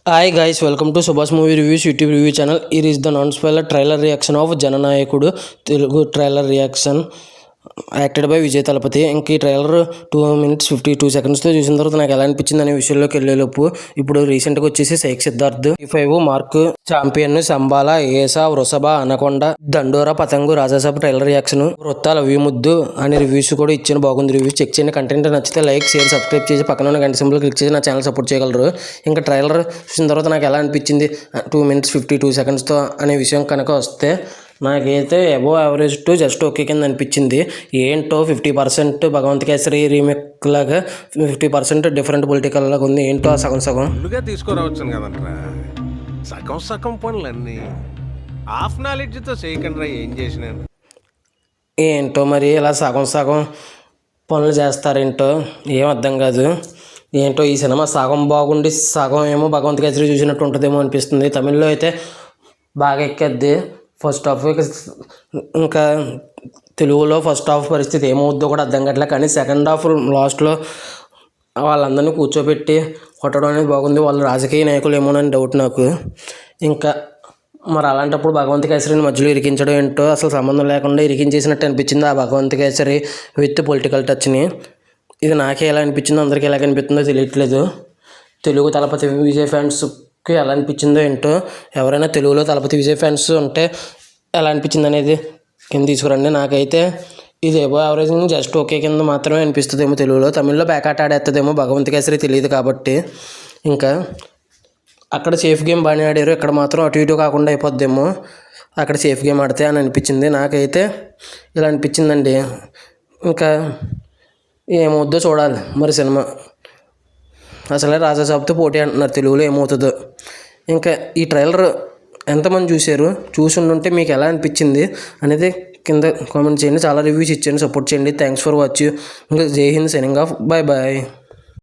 Hi guys, welcome to Subhash Movie Reviews YouTube review channel. Here is the non-spoiler trailer reaction of Jananayakudu Telugu trailer reaction acted by Vijay Thalapathy. ఇంక ఈ trailer 2 minutes 52 secondsతో చూసిన తర్వాత నాకు ఎలా అనిపించింది అనే విషయంలోకి వెళ్ళేలోపు ఇప్పుడు రీసెంట్గా వచ్చేసి సైక్ సిద్ధార్థ్ 5 మార్క్ ఛాంపియన్ సంబాల ఏసా వృషభ అనకొండ దండోరా పతంగు రాజాసాబ్ ట్రైలర్ రియాక్షన్ వృత్తాల ముద్దు అనే రివ్యూస్ కూడా ఇచ్చిన బాగుంది. రివ్యూ చెక్ చేయండి. కంటెంట్ నచ్చితే లైక్ షేర్ సబ్స్క్రైబ్ చేసి పక్కన ఉన్న గంట సింబల్ క్లిక్ చేసి నా ఛానల్ సపోర్ట్ చేయగలరు. ఇంకా ట్రైలర్ చూసిన తర్వాత నాకు ఎలా అనిపించింది 2 minutes 52 secondsతో అనే విషయం కనుక వస్తే నాకైతే above average to just okay కింద అనిపించింది. ఏంటో 50% భగవంత్ కేసరి రీమేక్ లాగా 50% డిఫరెంట్ పొలిటికల్ లాగా ఉంది. ఏంటో సగం సగం తీసుకురావచ్చు కదంట్రా. సగం సగం పనులన్నీ హాఫ్ నాలెడ్జ్తో చేయకుండా ఏం చేసినాను. ఏంటో మరి ఇలా సగం సగం పనులు చేస్తారేంటో ఏం అర్థం కాదు. ఏంటో ఈ సినిమా సగం బాగుండి సగం ఏమో భగవంత్ కేసరి చూసినట్టు ఉంటుందేమో అనిపిస్తుంది. తమిళ్లో అయితే బాగా ఎక్కేద్ది ఫస్ట్ హాఫ్. ఇంకా తెలుగులో ఫస్ట్ హాఫ్ పరిస్థితి ఏమవుద్దో కూడా అర్థం కావట్లేదు. కానీ సెకండ్ హాఫ్ లాస్ట్లో వాళ్ళందరినీ కూర్చోబెట్టి కొట్టడం అనేది బాగుంది. వాళ్ళు రాజకీయ నాయకులు ఏమోనని డౌట్ నాకు. ఇంకా మరి అలాంటప్పుడు భగవంత్ కేసరిని మధ్యలో ఇరికించడం ఏంటో అసలు సంబంధం లేకుండా ఇరికించేసినట్టు అనిపించింది ఆ భగవంత్ కేసరి విత్ పొలిటికల్ టచ్ని. ఇది నాకే ఎలా అనిపించిందో అందరికీ ఎలా అనిపిస్తుందో తెలియట్లేదు. తెలుగు తలపతి విజయ్ ఫ్యాన్స్కి ఎలా అనిపించిందో ఏంటో. ఎవరైనా తెలుగులో తలపతి విజయ్ ఫ్యాన్స్ ఉంటే ఎలా అనిపించింది అనేది కింద తీసుకురండి. నాకైతే ఇది ఏవో యావరేజ్ జస్ట్ ఓకే కింద మాత్రమే అనిపిస్తుందేమో తెలుగులో. తమిళ్లో బ్యాకాట్ ఆడేస్తుందేమో భగవంత్ కేసరి తెలియదు కాబట్టి. ఇంకా అక్కడ సేఫ్ గేమ్ బాగానే ఆడారు, ఇక్కడ మాత్రం అటు ఇటు కాకుండా అయిపోద్దేమో అక్కడ సేఫ్ గేమ్ ఆడితే అని అనిపించింది. నాకైతే ఇలా అనిపించిందండి. ఇంకా ఏమవుద్దో చూడాలి మరి సినిమా. అసలే రాజాసాబ్తో పోటీ అంటున్నారు తెలుగులో, ఏమవుతుందో. ఇంకా ఈ ట్రైలర్ ఎంతమంది చూశారు, చూసి ఉంటే మీకు ఎలా అనిపించింది అనేది కింద కామెంట్ చేయండి. చాలా రివ్యూస్ ఇచ్చాను, సపోర్ట్ చేయండి. Thanks for watching. ఇంకా Jai Hind, signing off, bye bye.